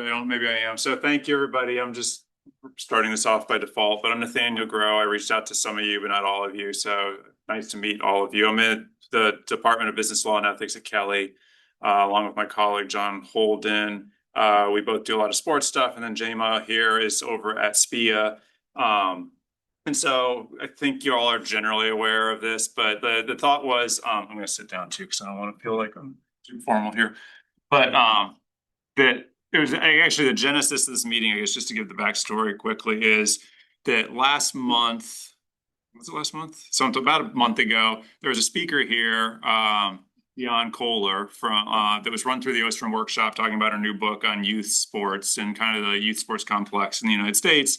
Maybe I am. So thank you, everybody. I'm just starting this off by default, but I'm Nathaniel Grow. I reached out to some of you, but not all of you. So nice to meet all of you. I'm in the Department of Business Law and Ethics at Kelly, along with my colleague, John Holden. We both do a lot of sports stuff. And then Jema here is over at SPIA. And so I think you all are generally aware of this, but the thought was, I'm going to sit down too, because I don't want to feel like I'm too formal here. But that it was actually the genesis of this meeting, I guess, just to give the backstory quickly, is that last month, was it last month? So about a month ago, there was a speaker here, Jan Kohler from that was run through the Ostrom workshop, talking about our new book on youth sports and kind of the youth sports complex in the United States.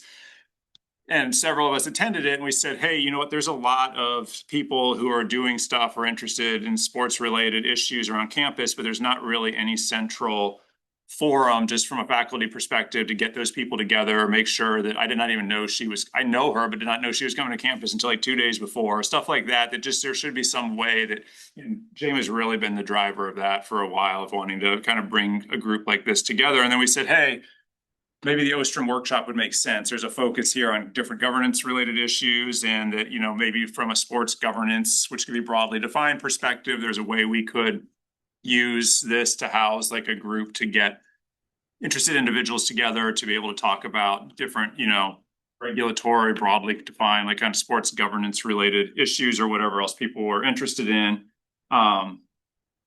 And several of us attended it, and we said, hey, you know what? There's a lot of people who are doing stuff or interested in sports related issues around campus, but there's not really any central forum just from a faculty perspective to get those people together or make sure that I did not even know I know her, but did not know she was coming to campus until like 2 days before, stuff like that, that just there should be some way that, Jamie has really been the driver of that for a while, of wanting to kind of bring a group like this together. And then we said, hey, maybe the Ostrom workshop would make sense. There's a focus here on different governance related issues, and that, maybe from a sports governance, which could be broadly defined perspective, there's a way we could use this to house like a group to get interested individuals together to be able to talk about different, regulatory, broadly defined, like kind of sports governance related issues or whatever else people were interested in.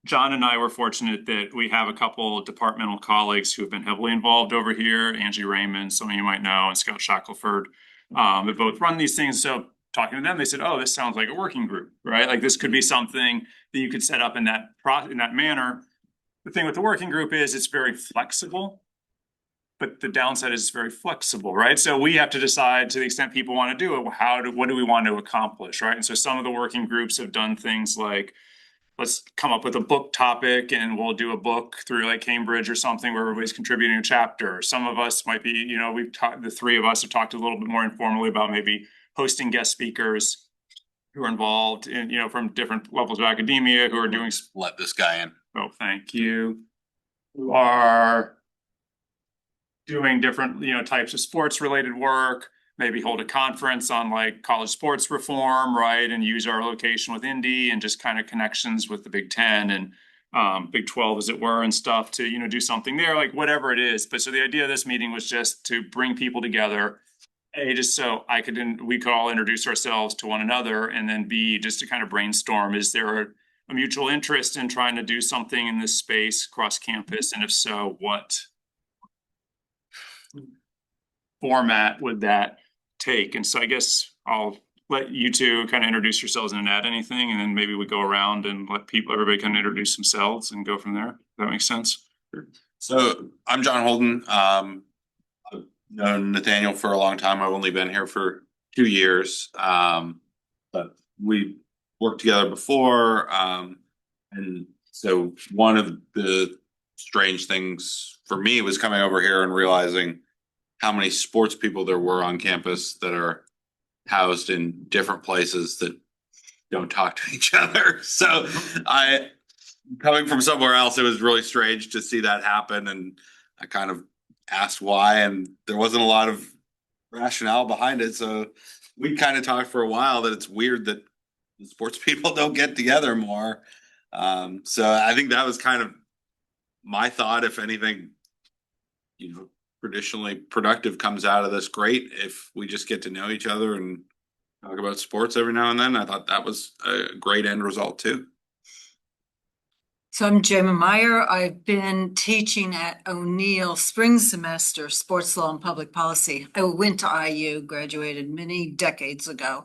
John and I were fortunate that we have a couple of departmental colleagues who have been heavily involved over here. Angie Raymond, some of you might know, and Scott Shackelford, they both run these things. So talking to them, they said, oh, this sounds like a working group, right? Like this could be something that you could set up in that manner. The thing with the working group is it's very flexible, but the downside is it's very flexible, right? So we have to decide, to the extent people want to do it, what do we want to accomplish, right? And so some of the working groups have done things like, let's come up with a book topic and we'll do a book through like Cambridge or something where everybody's contributing a chapter. Some of us might be, the three of us have talked a little bit more informally about maybe hosting guest speakers who are involved in, from different levels of academia who are doing. Let this guy in. Oh, thank you. Who are doing different, types of sports related work. Maybe hold a conference on like college sports reform, right? And use our location with Indy and just kind of connections with the Big Ten and Big 12, as it were, and stuff to, do something there, like whatever it is. But so the idea of this meeting was just to bring people together, A, just so we could all introduce ourselves to one another, and then B, just to kind of brainstorm, is there a mutual interest in trying to do something in this space across campus? And if so, what format would that take? And so I guess I'll let you two kind of introduce yourselves and add anything, and then maybe we go around and let everybody kind of introduce themselves and go from there. Does that make sense? So I'm John Holden. I've known Nathaniel for a long time. I've only been here for 2 years, but we worked together before. And so one of the strange things for me was coming over here and realizing how many sports people there were on campus that are housed in different places that don't talk to each other. So coming from somewhere else, it was really strange to see that happen. And I kind of asked why, and there wasn't a lot of rationale behind it. So we kind of talked for a while that it's weird that the sports people don't get together more. So I think that was kind of my thought. If anything, traditionally productive comes out of this, great. If we just get to know each other and talk about sports every now and then, I thought that was a great end result too. So I'm Jema Meyer. I've been teaching at O'Neill spring semester, sports law and public policy. I went to IU, graduated many decades ago.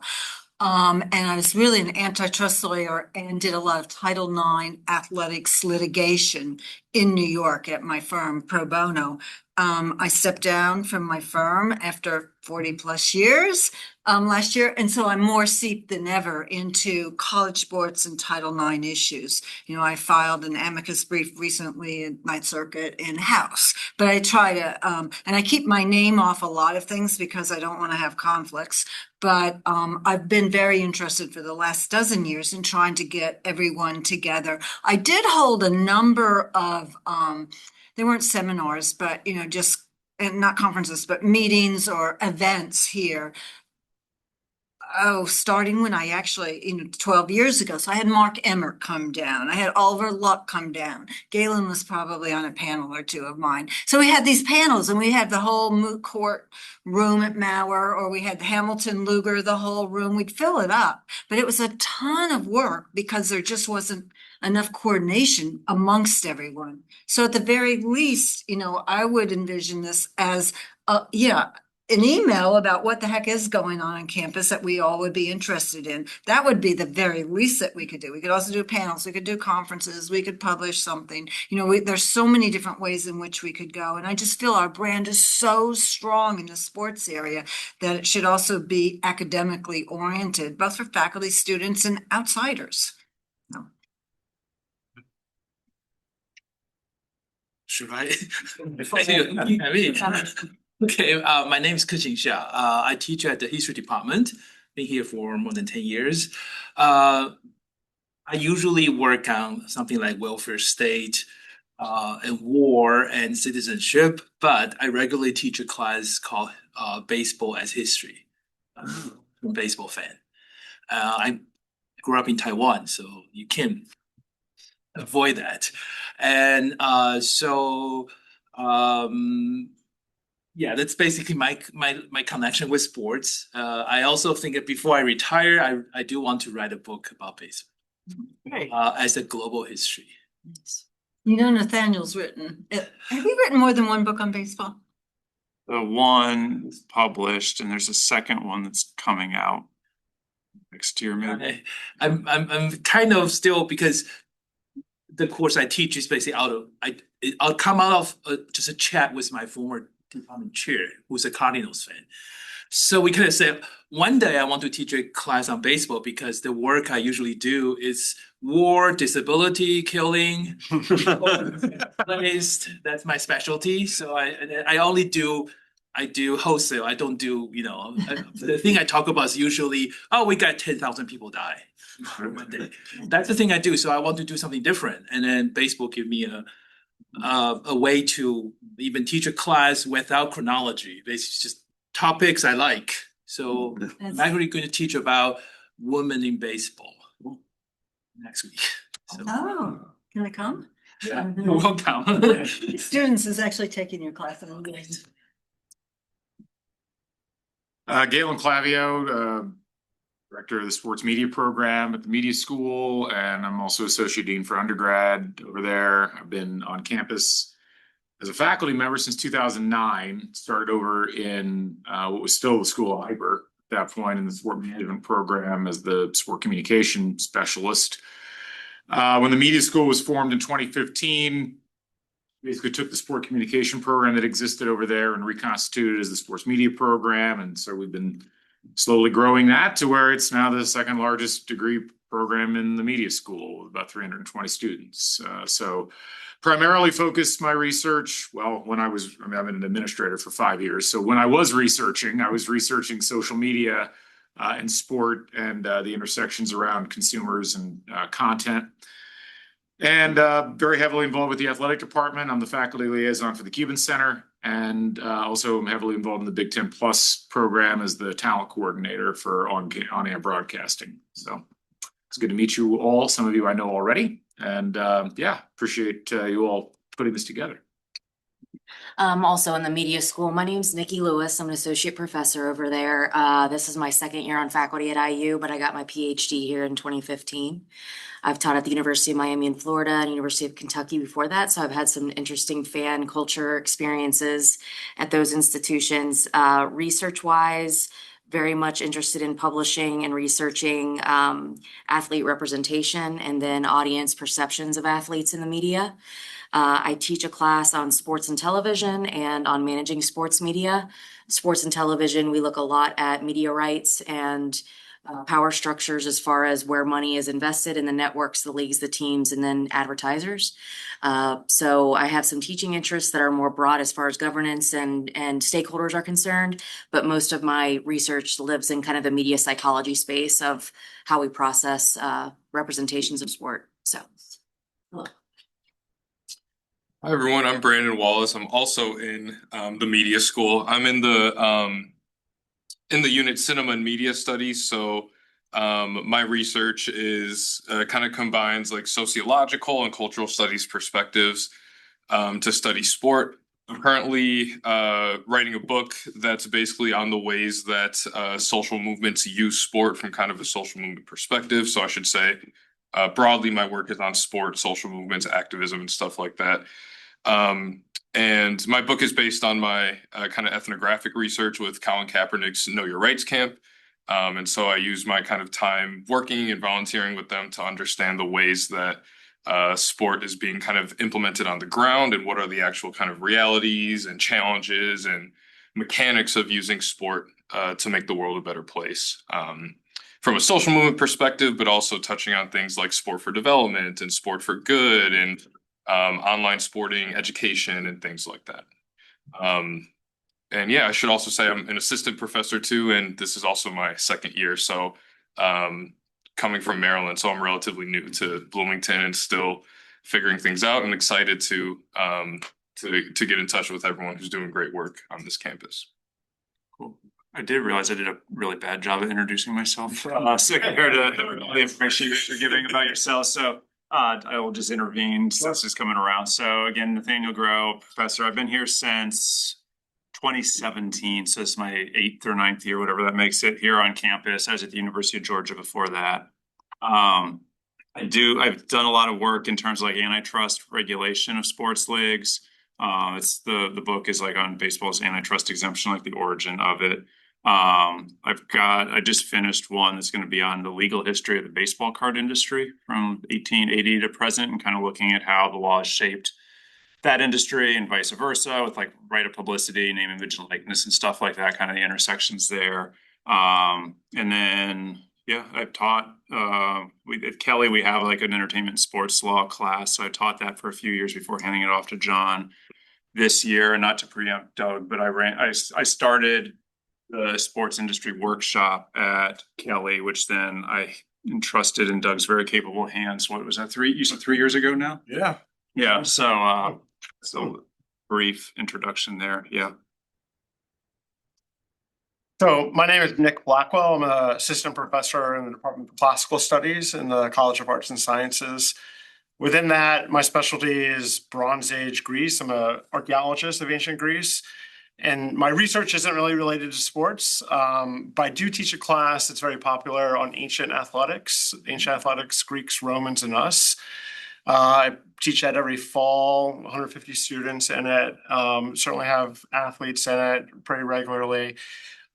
And I was really an antitrust lawyer and did a lot of Title IX athletics litigation in New York at my firm, pro bono. I stepped down from my firm after 40 plus years last year. And so I'm more seeped than ever into college sports and Title IX issues. I filed an amicus brief recently in Ninth Circuit in House, but I try to, and I keep my name off a lot of things because I don't want to have conflicts. But I've been very interested for the last dozen years in trying to get everyone together. I did hold a number of they weren't seminars, but, just, and not conferences, but meetings or events here. Oh, starting when I actually, 12 years ago. So I had Mark Emmert come down. I had Oliver Luck come down. Galen was probably on a panel or two of mine. So we had these panels and we had the whole moot court room at Mauer, or we had the Hamilton Luger, the whole room. We'd fill it up, but it was a ton of work because there just wasn't enough coordination amongst everyone. So at the very least, I would envision this as, an email about what the heck is going on campus that we all would be interested in. That would be the very least that we could do. We could also do panels, we could do conferences, we could publish something. There's so many different ways in which we could go. And I just feel our brand is so strong in the sports area that it should also be academically oriented, both for faculty, students, and outsiders. Should I? I mean, okay, my name is Ke-Qing Xia. I teach at the history department. Been here for more than 10 years. I usually work on something like welfare state, and war and citizenship, but I regularly teach a class called baseball as history. I'm a baseball fan. I grew up in Taiwan, so you can't avoid that. And yeah, that's basically my connection with sports. I also think that before I retire, I do want to write a book about baseball. Great. As a global history. Nathaniel's written. Have you written more than one book on baseball? The one is published, and there's a second one that's coming out next year, maybe. I'm kind of still, because the course I teach is basically I'll come out of just a chat with my former department chair, who's a Cardinals fan. So we kind of said, one day I want to teach a class on baseball because the work I usually do is war, disability, killing. That's my specialty. So I do wholesale. I don't do, the thing I talk about is usually, we got 10,000 people die one day. That's the thing I do. So I want to do something different. And then baseball give me a way to even teach a class without chronology. Basically just topics I like. So I'm actually going to teach about women in baseball next week. So, Can I come? yeah, you're welcome. Students is actually taking your class. Galen Clavio, director of the sports media program at the media school, and I'm also associate dean for undergrad over there. I've been on campus as a faculty member since 2009. Started over in what was still the School of Hyper at that point in the sport management program as the sport communication specialist. When the media school was formed in 2015, basically took the sport communication program that existed over there and reconstituted as the sports media program. And so we've been slowly growing that to where it's now the second largest degree program in the media school with about 320 students. So primarily focused my research, I've been an administrator for 5 years. So when I was researching social media and sport and the intersections around consumers and content. And very heavily involved with the athletic department. I'm the faculty liaison for the Cuban Center, and also I'm heavily involved in the Big Ten Plus program as the talent coordinator for on-air broadcasting. So it's good to meet you all. Some of you I know already, and appreciate you all putting this together. Also in the media school. My name's Nikki Lewis. I'm an associate professor over there. This is my second year on faculty at IU, but I got my PhD here in 2015. I've taught at the University of Miami in Florida and University of Kentucky before that. So I've had some interesting fan culture experiences at those institutions. Research-wise, very much interested in publishing and researching athlete representation and then audience perceptions of athletes in the media. I teach a class on sports and television and on managing sports media. Sports and television, we look a lot at media rights and power structures as far as where money is invested in the networks, the leagues, the teams, and then advertisers. So I have some teaching interests that are more broad as far as governance and stakeholders are concerned, but most of my research lives in kind of the media psychology space of how we process representations of sport. So. Hi everyone, I'm Brandon Wallace. I'm also in the media school. I'm in the unit Cinema and Media Studies. So my research is kind of combines like sociological and cultural studies perspectives to study sport. I'm currently writing a book that's basically on the ways that social movements use sport from kind of a social movement perspective. So I should say broadly, my work is on sport, social movements, activism, and stuff like that. Um, and my book is based on my kind of ethnographic research with Colin Kaepernick's Know Your Rights camp. And so I use my kind of time working and volunteering with them to understand the ways that sport is being kind of implemented on the ground and what are the actual kind of realities and challenges and mechanics of using sport to make the world a better place. From a social movement perspective, but also touching on things like sport for development and sport for good and online sporting education and things like that. And yeah, I should also say I'm an assistant professor too, and this is also my second year. So coming from Maryland, so I'm relatively new to Bloomington and still figuring things out and excited to get in touch with everyone who's doing great work on this campus. Cool. I did realize I did a really bad job of introducing myself. So compared to all the information you're giving about yourself. So I will just intervene since it's coming around. So again, Nathaniel Grow, professor. I've been here since 2017. So it's my 8th or 9th year, whatever that makes it, here on campus. I was at the University of Georgia before that. I've done a lot of work in terms of like antitrust regulation of sports leagues. It's the book is like on baseball's antitrust exemption, like the origin of it. I just finished one that's going to be on the legal history of the baseball card industry from 1880 to present, and kind of looking at how the law has shaped that industry and vice versa, with like right of publicity, name, image, and likeness and stuff like that, kind of the intersections there. And then yeah, I've taught at Kelly, we have like an entertainment and sports law class. So I taught that for a few years before handing it off to John this year. And not to preempt Doug, but I started the sports industry workshop at Kelly, which then I entrusted in Doug's very capable hands. What was that? You said 3 years ago now? Yeah. Yeah. So brief introduction there. Yeah. So my name is Nick Blackwell. I'm an assistant professor in the Department of Classical Studies in the College of Arts and Sciences. Within that, my specialty is Bronze Age Greece. I'm an archaeologist of ancient Greece. And my research isn't really related to sports, but I do teach a class that's very popular on ancient athletics, Greeks, Romans, and us. I teach that every fall, 150 students in it. Certainly have athletes in it pretty regularly.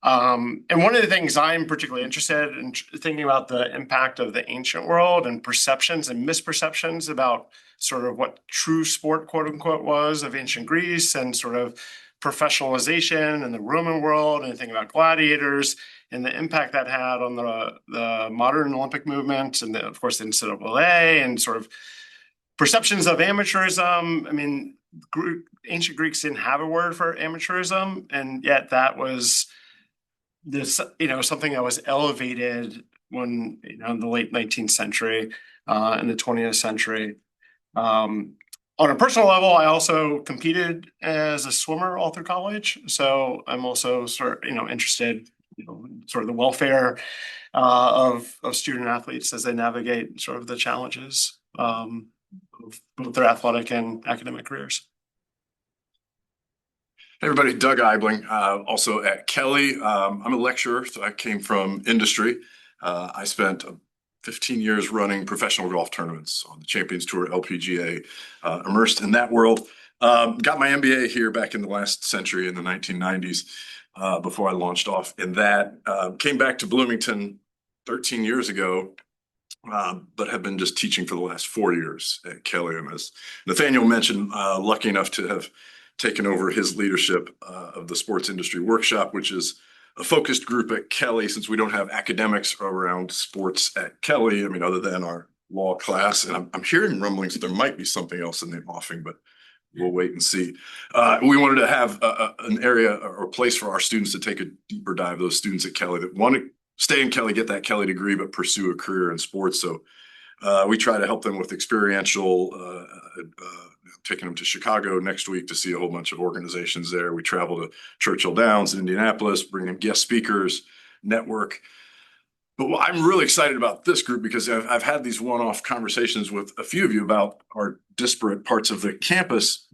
And one of the things I'm particularly interested in thinking about the impact of the ancient world and perceptions and misperceptions about sort of what true sport, quote unquote, was of ancient Greece, and sort of professionalization in the Roman world, and thinking about gladiators and the impact that had on the modern Olympic movement, and of course the NCAA, and sort of perceptions of amateurism. I mean, ancient Greeks didn't have a word for amateurism, and yet that was this, something that was elevated when, in the late 19th century, in the 20th century. On a personal level, I also competed as a swimmer all through college. So I'm also interested, sort of the welfare of student athletes as they navigate sort of the challenges of both their athletic and academic careers. Hey everybody, Doug Eibling, also at Kelly. I'm a lecturer, so I came from industry. I spent 15 years running professional golf tournaments on the Champions Tour, LPGA, immersed in that world. Got my MBA here back in the last century in the 1990s, before I launched off in that. Came back to Bloomington 13 years ago, but have been just teaching for the last 4 years at Kelly. And as Nathaniel mentioned, lucky enough to have taken over his leadership of the sports industry workshop, which is a focused group at Kelly, since we don't have academics around sports at Kelly. I mean, other than our law class, and I'm hearing rumblings that there might be something else in the offing, but we'll wait and see. We wanted to have an area or a place for our students to take a deeper dive, those students at Kelly that want to stay in Kelly, get that Kelly degree, but pursue a career in sports. So we try to help them with experiential taking them to Chicago next week to see a whole bunch of organizations there. We travel to Churchill Downs in Indianapolis, bring in guest speakers, network. But what I'm really excited about this group because I've had these one-off conversations with a few of you about our disparate parts of the campus.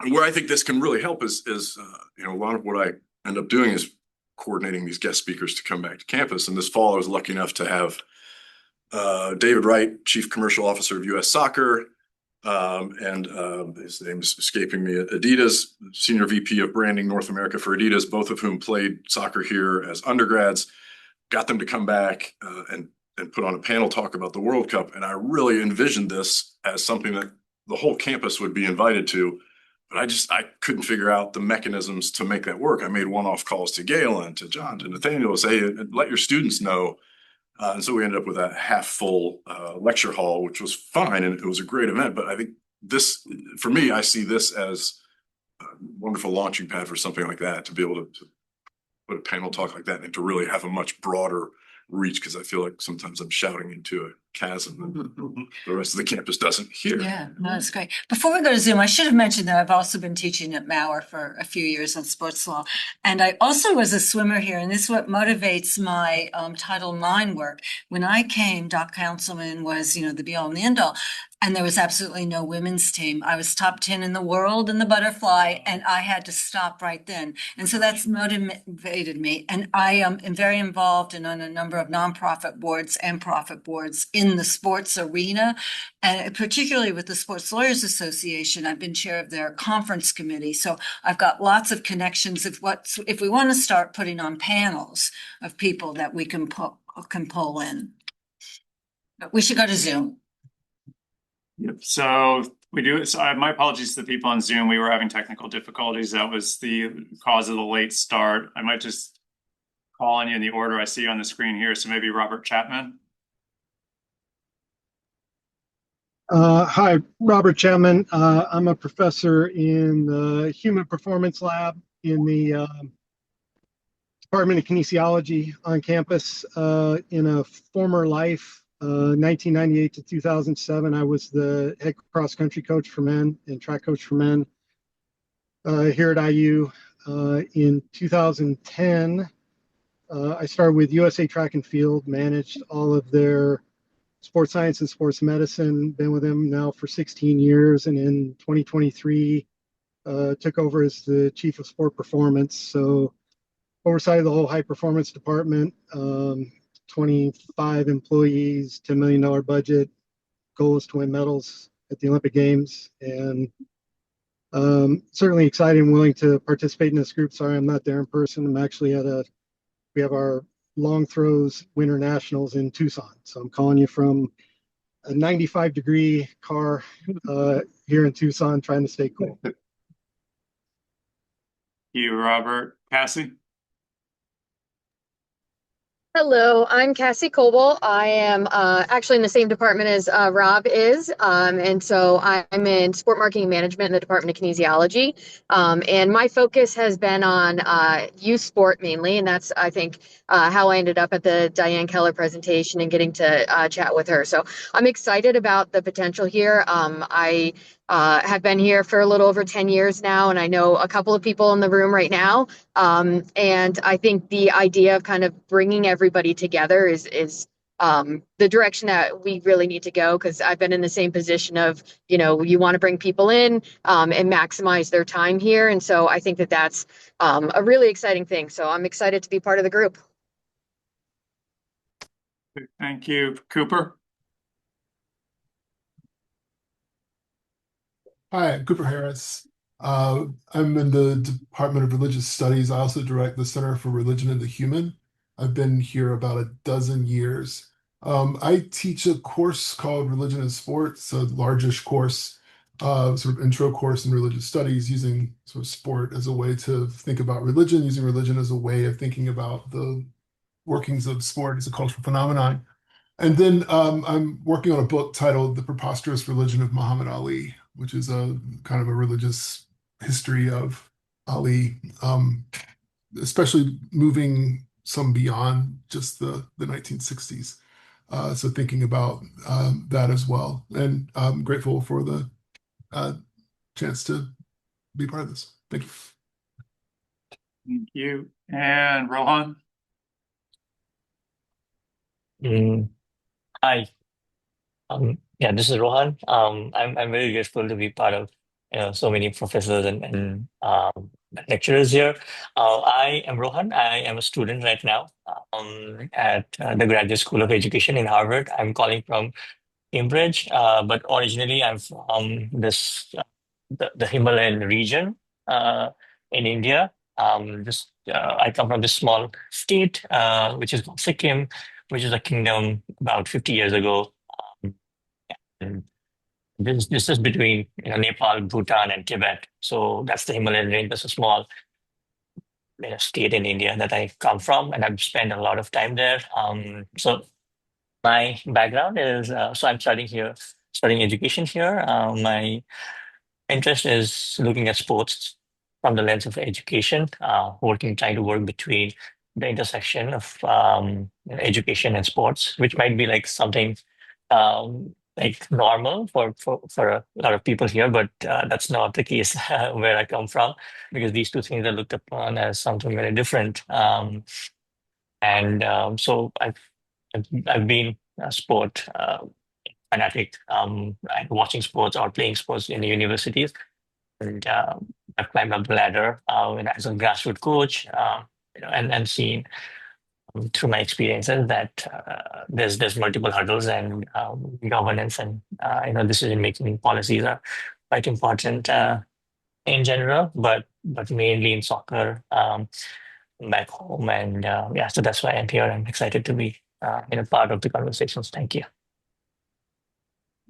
And where I think this can really help is you know, a lot of what I end up doing is coordinating these guest speakers to come back to campus. And this fall, I was lucky enough to have David Wright, Chief Commercial Officer of US Soccer, and his name is escaping me, Adidas, Senior VP of Branding North America for Adidas, both of whom played soccer here as undergrads. Got them to come back and put on a panel talk about the World Cup. And I really envisioned this as something that the whole campus would be invited to. But I couldn't figure out the mechanisms to make that work. I made one-off calls to Galen, to John, to Nathaniel, to say, let your students know. And so we ended up with a half-full lecture hall, which was fine. And it was a great event. But I think this, for me, I see this as a wonderful launching pad for something like that, to be able to put a panel talk like that and to really have a much broader reach, because I feel like sometimes I'm shouting into a chasm that the rest of the campus doesn't hear. Yeah, no, that's great. Before we go to Zoom, I should have mentioned that I've also been teaching at Mauer for a few years on sports law. And I also was a swimmer here, and this is what motivates my Title IX work. When I came, Doc Councilman was, you know, the be all and the end all. And there was absolutely no women's team. I was top 10 in the world in the butterfly, and I had to stop right then. And so that's motivated me. And I am very involved in on a number of nonprofit boards and profit boards in the sports arena. And particularly with the Sports Lawyers Association, I've been chair of their conference committee. So I've got lots of connections of if we want to start putting on panels of people that we can pull in. But we should go to Zoom. Yep. So we do. So my apologies to the people on Zoom. We were having technical difficulties. That was the cause of the late start. I might just call on you in the order I see on the screen here. So maybe Robert Chapman. Hi, Robert Chapman. I'm a professor in the Human Performance Lab in the Department of Kinesiology on campus. In a former life, 1998 to 2007, I was the head cross-country coach for men and track coach for men here at IU. In 2010, I started with USA Track and Field, managed all of their sports science and sports medicine, been with them now for 16 years. And in 2023, took over as the chief of sport performance. So oversight of the whole high performance department, 25 employees, $10 million budget. Goal is to win medals at the Olympic Games. And certainly excited and willing to participate in this group. Sorry, I'm not there in person. I'm actually we have our long throws winter nationals in Tucson. So I'm calling you from a 95-degree car here in Tucson, trying to stay cool. Thank you, Robert. Cassie? Hello, I'm Cassie Coble. I am actually in the same department as Rob is. And so I'm in sport marketing and management in the Department of Kinesiology. And my focus has been on youth sport mainly. And that's, I think, how I ended up at the Diane Keller presentation and getting to chat with her. So I'm excited about the potential here. I have been here for a little over 10 years now, and I know a couple of people in the room right now. And I think the idea of kind of bringing everybody together is the direction that we really need to go, because I've been in the same position of, you know, you want to bring people in and maximize their time here. And so I think that that's a really exciting thing. So I'm excited to be part of the group. Thank you. Cooper? Hi, Cooper Harris. I'm in the Department of Religious Studies. I also direct the Center for Religion and the Human. I've been here about a dozen years. I teach a course called Religion and Sports, a largish course, sort of intro course in religious studies, using sort of sport as a way to think about religion, using religion as a way of thinking about the workings of sport as a cultural phenomenon. And then I'm working on a book titled The Preposterous Religion of Muhammad Ali, which is a kind of a religious history of Ali, especially moving some beyond just the 1960s. So thinking about that as well. And I'm grateful for the chance to be part of this. Thank you. Thank you. And Rohan? Hi. Yeah, this is Rohan. I'm very grateful to be part of so many professors and lecturers here. I am Rohan. I am a student right now at the Graduate School of Education in Harvard. I'm calling from Cambridge, but originally I'm from the Himalayan region in India. I come from this small state, which is called Sikkim, which is a kingdom about 50 years ago. And this is between Nepal, Bhutan, and Tibet. So that's the Himalayan range. That's a small state in India that I come from, and I've spent a lot of time there. So my background is so I'm studying education here. My interest is looking at sports from the lens of education, trying to work between the intersection of education and sports, which might be like something like normal for a lot of people here, but that's not the case where I come from, because these two things are looked upon as something very different. So I've been a sport fanatic, and watching sports or playing sports in the universities. And I've climbed up the ladder as a grassroots coach, and seen through my experiences that there's multiple hurdles, and governance and decision making policies are quite important in general, but mainly in soccer back home. And yeah, so that's why I'm here. I'm excited to be part of the conversations. Thank you.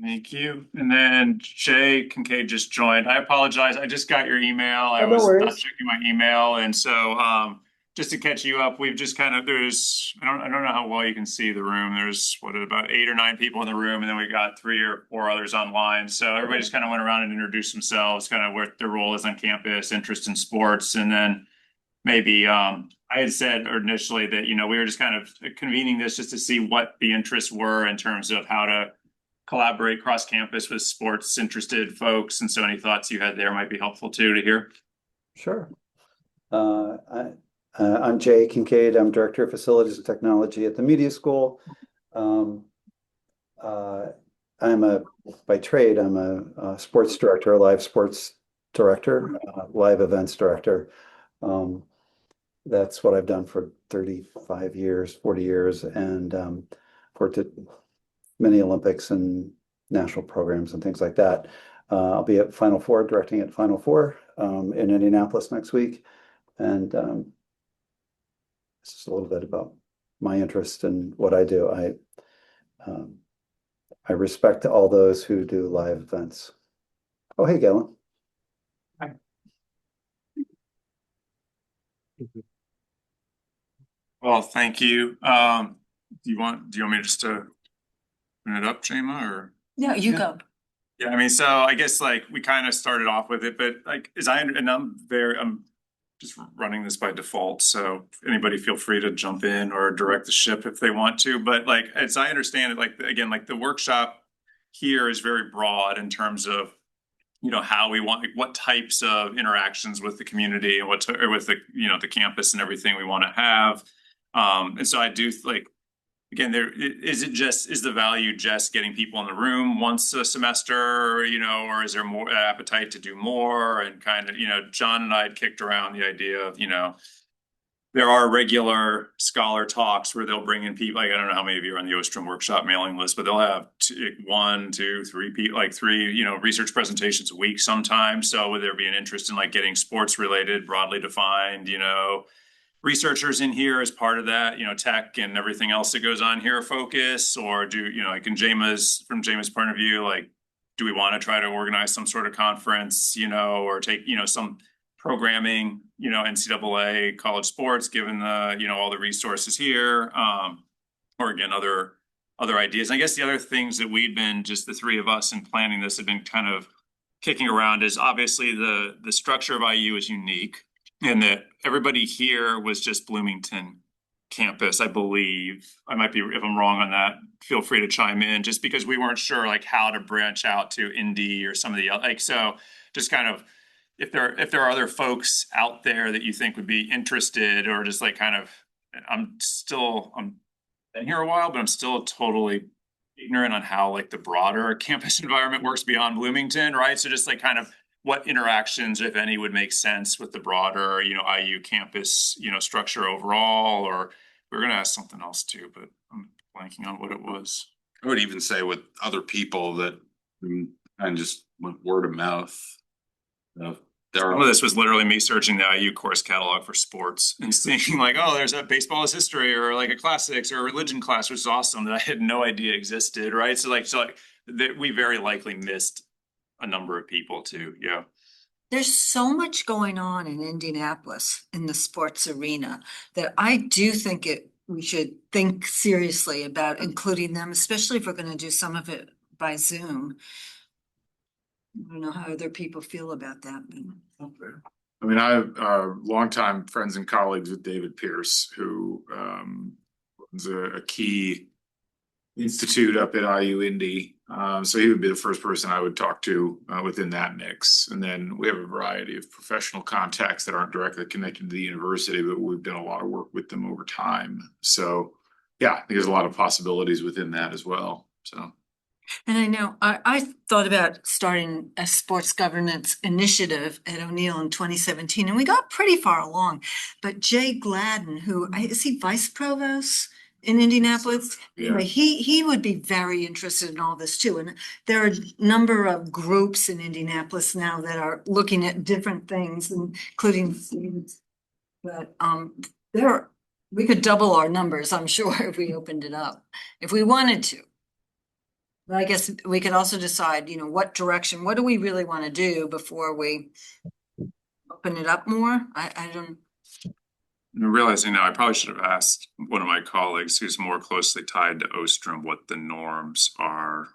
Thank you. And then Jay Kincaid just joined. I apologize. I just got your email. I Oh, no was worries. not checking my email. And so just to catch you up, we've just kind of, I don't know how well you can see the room. There's about 8 or 9 people in the room, and then we got 3 or 4 others online. So everybody just kind of went around and introduced themselves, kind of what their role is on campus, interest in sports. And then maybe I had said initially that, we were just kind of convening this just to see what the interests were in terms of how to collaborate cross campus with sports interested folks. And so any thoughts you had there might be helpful too to hear. Sure. I'm Jay Kincaid. I'm Director of Facilities and Technology at the Media School. By trade, I'm a sports director, a live sports director, live events director. That's what I've done for 35 years, 40 years, and worked at many Olympics and national programs and things like that. I'll be at Final Four, directing at Final Four in Indianapolis next week. And it's just a little bit about my interest in what I do. I respect all those who do live events. Oh, hey, Galen. Hi. Well, thank you. Do you want me just to open it up, Jema, or? No, you go. Yeah, I mean, so I guess like we kind of started off with it, but like I'm just running this by default. So anybody feel free to jump in or direct the ship if they want to. But like, as I understand it, like, again, like the workshop here is very broad in terms of, how we want, what types of interactions with the community and with the, the campus and everything we want to have. And so I do like, again, is the value just getting people in the room once a semester, or is there more appetite to do more? And kind of, John and I had kicked around the idea of, there are regular scholar talks where they'll bring in people. Like, I don't know how many of you are on the Ostrom workshop mailing list, but they'll have 1, 2, 3 people, like 3, research presentations a week sometimes. So would there be an interest in like getting sports related, broadly defined, researchers in here as part of that, tech and everything else that goes on here focus? Or do, like from Jema's point of view, like, do we want to try to organize some sort of conference, or take, some programming, NCAA college sports, given the, all the resources here, or again, other ideas. And I guess the other things that we've been, just the 3 of us in planning this, have been kind of kicking around is obviously the structure of IU is unique, and that everybody here was just Bloomington campus, I believe. I might be, if I'm wrong on that, feel free to chime in, just because we weren't sure like how to branch out to Indy or some of the, like, so just kind of, if there are other folks out there that you think would be interested, or just like kind of, I'm been here a while, but I'm still totally ignorant on how like the broader campus environment works beyond Bloomington, right? So just like kind of what interactions, if any, would make sense with the broader, IU campus, structure overall, or we're gonna ask something else too, but I'm blanking on what it was. I would even say with other people that kind of just went word of mouth. Some of this was literally me searching the IU course catalog for sports and seeing like, oh, there's a baseball is history, or like a classics or a religion class, which is awesome, that I had no idea existed, right? So that we very likely missed a number of people too. Yeah. There's so much going on in Indianapolis in the sports arena that I do think we should think seriously about including them, especially if we're gonna do some of it by Zoom. I don't know how other people feel about that. I mean, I have longtime friends and colleagues with David Pierce, who runs a key institute up at IU Indy. So he would be the first person I would talk to within that mix. And then we have a variety of professional contacts that aren't directly connected to the university, but we've done a lot of work with them over time. So yeah, I think there's a lot of possibilities within that as well. So. And I know I thought about starting a sports governance initiative at O'Neill in 2017, and we got pretty far along. But Jay Gladden, is he vice provost in Indianapolis? Yeah. Anyway, he would be very interested in all this too. And there are a number of groups in Indianapolis now that are looking at different things, including students. But we could double our numbers, I'm sure, if we opened it up, if we wanted to. But I guess we could also decide, what direction, what do we really want to do before we open it up more? I don't. I'm realizing now, I probably should have asked one of my colleagues who's more closely tied to Ostrom what the norms are,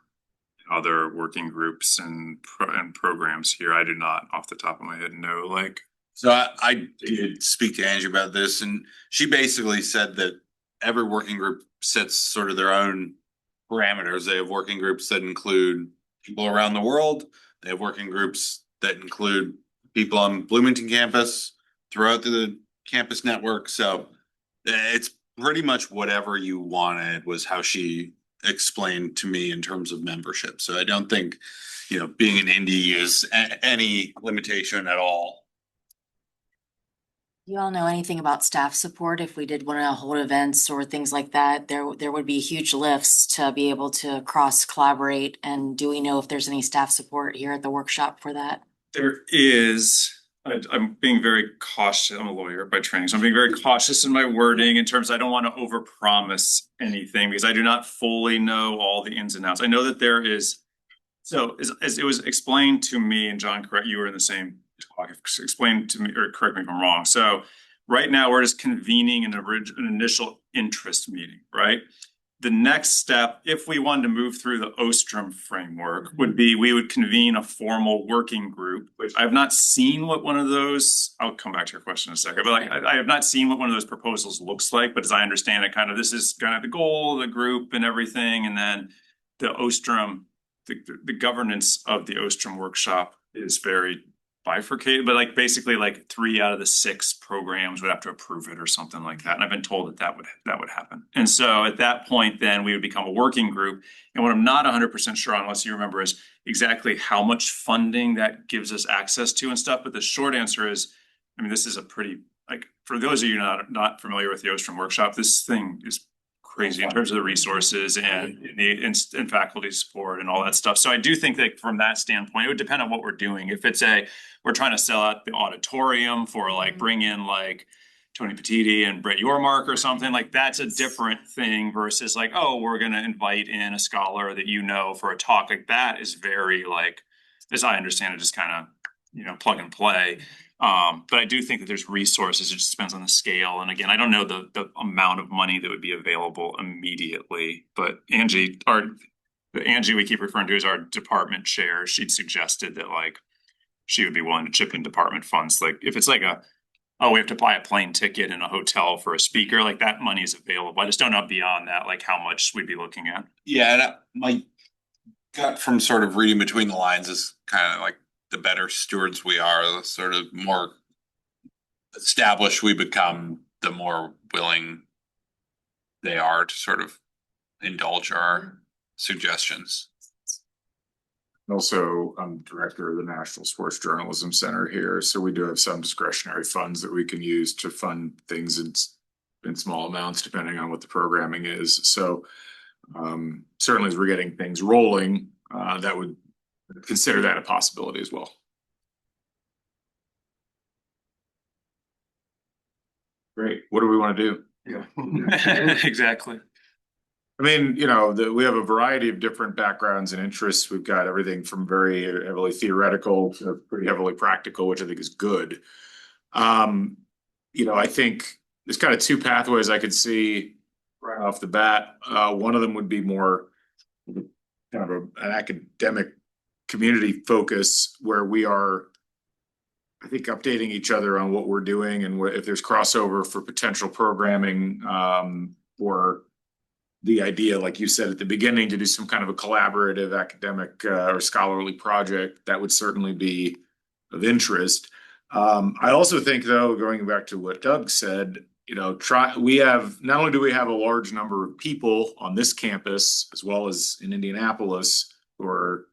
other working groups and programs here. I do not, off the top of my head, know. So I did speak to Angie about this, and she basically said that every working group sets sort of their own parameters. They have working groups that include people around the world. They have working groups that include people on Bloomington campus, throughout the campus network. So it's pretty much whatever you wanted was how she explained to me in terms of membership. So I don't think, being an indie is any limitation at all. You all know anything about staff support? If we did want to hold events or things like that, there would be huge lifts to be able to cross collaborate. And do we know if there's any staff support here at the workshop for that? There is. I'm being very cautious. I'm a lawyer by training, so I'm being very cautious in my wording in terms I don't want to overpromise anything because I do not fully know all the ins and outs. I know that there is. So as it was explained to me, and John, correct, you were in the same talk, explain to me, or correct me if I'm wrong. So right now we're just convening an initial interest meeting, right? The next step, if we wanted to move through the Ostrom framework, would be we would convene a formal working group, which I have not seen what one of those, I'll come back to your question in a second, but I have not seen what one of those proposals looks like, but as I understand it, this is kind of the goal of the group and everything. And then the Ostrom, the governance of the Ostrom workshop is very bifurcated, but basically 3 out of the 6 programs would have to approve it or something like that. And I've been told that would happen. And so at that point, then we would become a working group. And what I'm not 100% sure on, unless you remember, is exactly how much funding that gives us access to and stuff. But the short answer is, this is a pretty, for those of you not familiar with the Ostrom workshop, this thing is crazy in terms of the resources and faculty support and all that stuff. So I do think that from that standpoint, it would depend on what we're doing. If it's we're trying to sell out the auditorium for bring in Tony Petiti and Brett Yormark or something, that's a different thing versus we're going to invite in a scholar that for a talk. That is very as I understand it, just kind of, plug and play. But I do think that there's resources. It just depends on the scale. And again, I don't know the amount of money that would be available immediately. But Angie we keep referring to as our department chair. She'd suggested that she would be willing to chip in department funds. If it's we have to buy a plane ticket and a hotel for a speaker, that money is available. I just don't know beyond that, how much we'd be looking at. Yeah, and my gut from sort of reading between the lines is kind of the better stewards we are, the sort of more established we become, the more willing they are to sort of indulge our suggestions. Also, I'm director of the National Sports Journalism Center here, so we do have some discretionary funds that we can use to fund things in small amounts, depending on what the programming is. So certainly as we're getting things rolling, that would consider that a possibility as well. Great. What do we want to do? Yeah. Exactly. I mean, we have a variety of different backgrounds and interests. We've got everything from very heavily theoretical to pretty heavily practical, which I think is good. I think there's kind of two pathways I could see right off the bat. One of them would be more kind of an academic community focus where we are, I think, updating each other on what we're doing and if there's crossover for potential programming, or the idea, like you said at the beginning, to do some kind of a collaborative academic or scholarly project, that would certainly be of interest. I also think, though, going back to what Doug said, we have, not only do we have a large number of people on this campus, as well as in Indianapolis, who are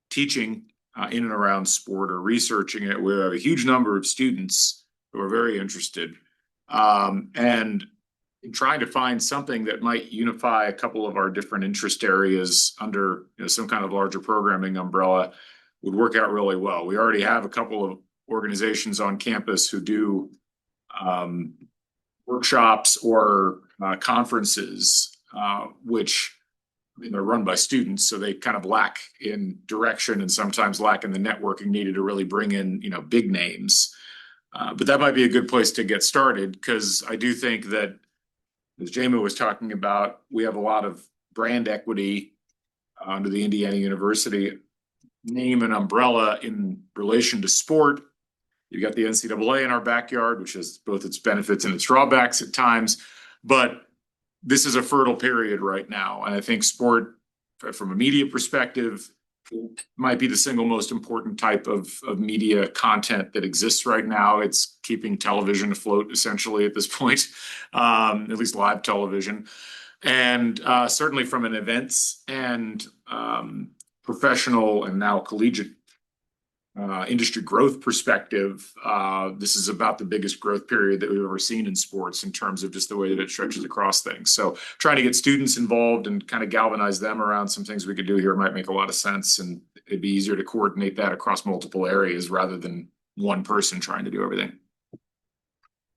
teaching in and around sport or researching it, we have a huge number of students who are very interested. And in trying to find something that might unify a couple of our different interest areas under some kind of larger programming umbrella would work out really well. We already have a couple of organizations on campus who do workshops or conferences, which they're run by students, so they kind of lack in direction and sometimes lack in the networking needed to really bring in big names. But that might be a good place to get started, because I do think that, as Jamie was talking about, we have a lot of brand equity under the Indiana University name and umbrella in relation to sport. You got the NCAA in our backyard, which has both its benefits and its drawbacks at times. But this is a fertile period right now. And I think sport, from a media perspective, might be the single most important type of media content that exists right now. It's keeping television afloat, essentially, at this point, at least live television. And certainly from an events and professional and now collegiate industry growth perspective, this is about the biggest growth period that we've ever seen in sports in terms of just the way that it stretches across things. So trying to get students involved and kind of galvanize them around some things we could do here might make a lot of sense. And it'd be easier to coordinate that across multiple areas rather than one person trying to do everything.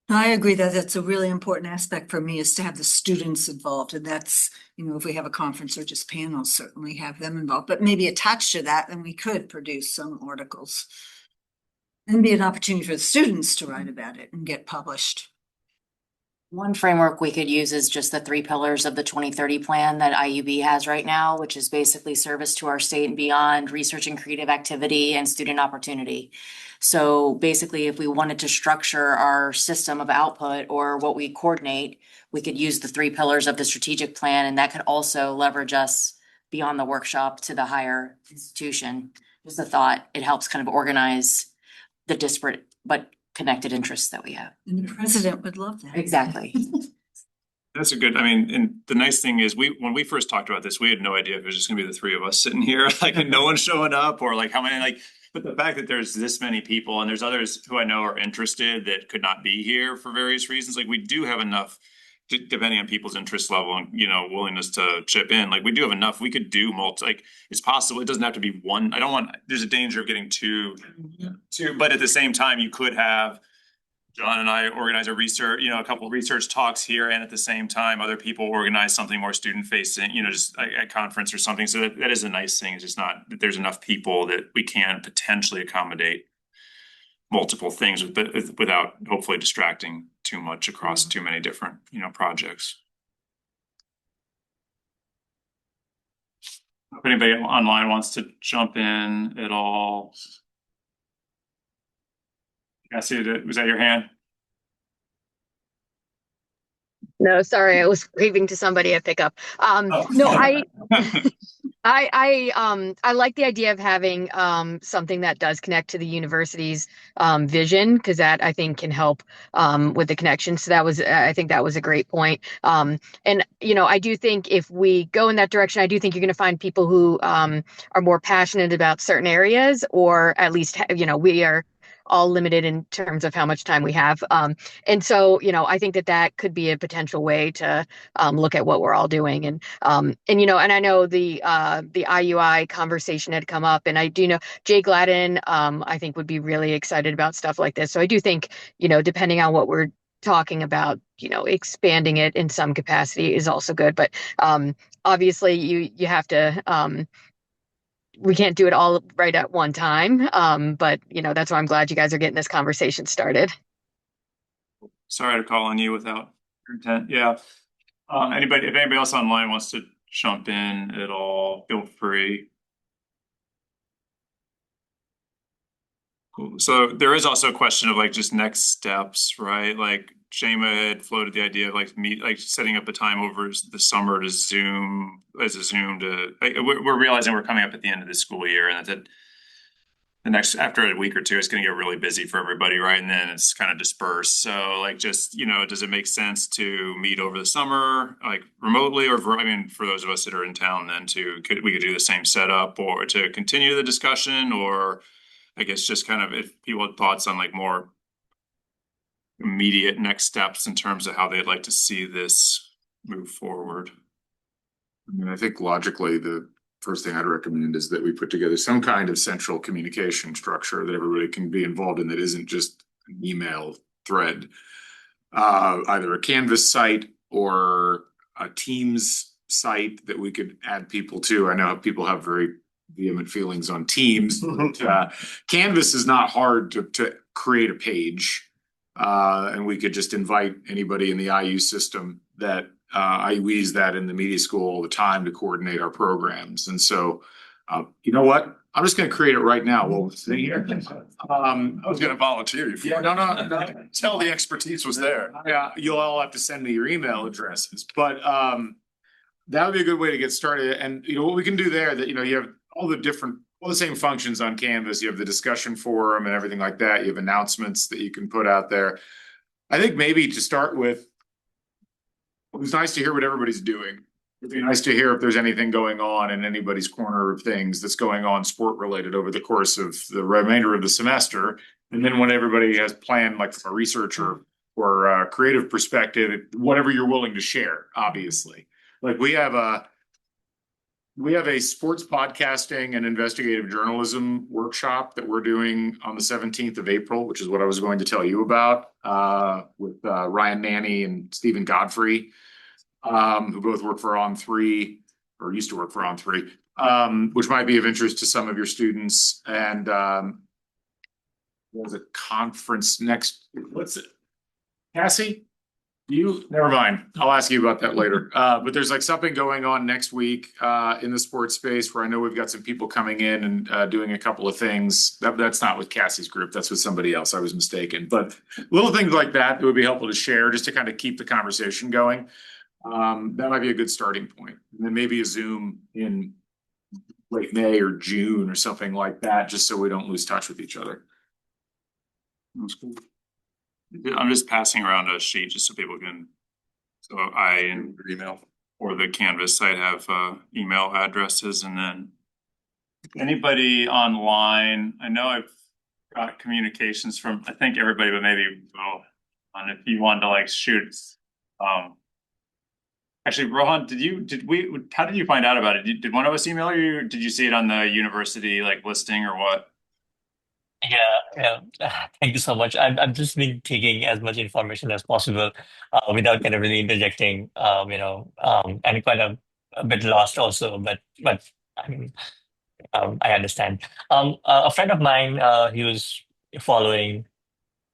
I agree that that's a really important aspect for me, is to have the students involved. And that's, if we have a conference or just panels, certainly have them involved. But maybe attached to that, then we could produce some articles and be an opportunity for the students to write about it and get published. One framework we could use is just the 3 pillars of the 2030 plan that IUB has right now, which is basically service to our state and beyond, research and creative activity, and student opportunity. So basically, if we wanted to structure our system of output or what we coordinate, we could use the 3 pillars of the strategic plan, and that could also leverage us beyond the workshop to the higher institution. Just a thought, it helps kind of organize the disparate but connected interests that we have. And the president would love that. Exactly. That's a good, and the nice thing is when we first talked about this, we had no idea if it was just gonna be the 3 of us sitting here, like, and no one showing up, or like how many, but the fact that there's this many people and there's others who I know are interested that could not be here for various reasons, like we do have enough, depending on people's interest level and, willingness to chip in, like we do have enough, we could do it's possible, it doesn't have to be one, there's a danger of getting two, but at the same time, you could have John and I organize a research, a couple of research talks here, and at the same time, other people organize something more student facing, just a conference or something. So that is a nice thing. It's just not that there's enough people that we can potentially accommodate multiple things without hopefully distracting too much across too many different, projects. If anybody online wants to jump in at all. I see it. Was that your hand? No, sorry, I was waving to somebody at pickup. No, I like the idea of having something that does connect to the university's vision, because that I think can help with the connection. So that was I think that was a great point. And I do think if we go in that direction, I do think you're going to find people who are more passionate about certain areas, or at least we are all limited in terms of how much time we have. And so I think that that could be a potential way to look at what we're all doing. And I know the IUI conversation had come up, and I do know Jay Gladden I think would be really excited about stuff like this. So I do think, depending on what we're talking about, expanding it in some capacity is also good. But obviously you have to we can't do it all right at one time. But that's why I'm glad you guys are getting this conversation started. Sorry to call on you without your intent. Yeah. If anybody else online wants to jump in at all, feel free. Cool. So there is also a question of like just next steps, right? Like Shema had floated the idea of like setting up a time over the summer to Zoom to we're realizing we're coming up at the end of the school year, and that the next after a week or two it's going to get really busy for everybody, right? And then it's kind of dispersed. So like just does it make sense to meet over the summer like remotely, or for those of us that are in town, then we could do the same setup, or to continue the discussion, or I guess just kind of if people had thoughts on like more immediate next steps in terms of how they'd like to see this move forward. I think logically, the first thing I'd recommend is that we put together some kind of central communication structure that everybody can be involved in, that isn't just an email thread. Either a Canvas site or a Teams site that we could add people to. I know people have very vehement feelings on Teams, but Canvas is not hard to create a page. And we could just invite anybody in the IU system that IUEs that in the media school all the time to coordinate our programs. And so, you know what? I'm just going to create it right now. We'll see here. I was going to volunteer you for Yeah, it. no. Tell the expertise was there. Yeah, you'll all have to send me your email addresses, but that would be a good way to get started. And what we can do there, that you have all the same functions on Canvas. You have the discussion forum and everything like that. You have announcements that you can put out there. I think maybe to start with, it was nice to hear what everybody's doing. It'd be nice to hear if there's anything going on in anybody's corner of things that's going on sport related over the course of the remainder of the semester. And then when everybody has planned, like from a researcher or a creative perspective, whatever you're willing to share, obviously. Like we have a sports podcasting and investigative journalism workshop that we're doing on the 17th of April, which is what I was going to tell you about, with Ryan Nanny and Stephen Godfrey, who both work for On3 or used to work for On3, which might be of interest to some of your students. And there's a conference next. What's it? Cassie? Never mind. I'll ask you about that later. But there's like something going on next week in the sports space where I know we've got some people coming in and doing a couple of things. That's not with Cassie's group. That's with somebody else. I was mistaken. But little things like that would be helpful to share just to kind of keep the conversation going. That might be a good starting point. And then maybe a Zoom in late May or June or something like that, just so we don't lose touch with each other. That's cool. I'm just passing around a sheet just so people can, so I and email or the Canvas site have email addresses. And then anybody online, I know I've got communications from, I think everybody, but maybe on if you wanted to like shoot. Actually, Rohan, how did you find out about it? Did one of us email you? Did you see it on the university like listing or what? Yeah. Thank you so much. I've just been taking as much information as possible, without kind of really interjecting, and quite a bit lost also, but I mean, I understand. A friend of mine, he was following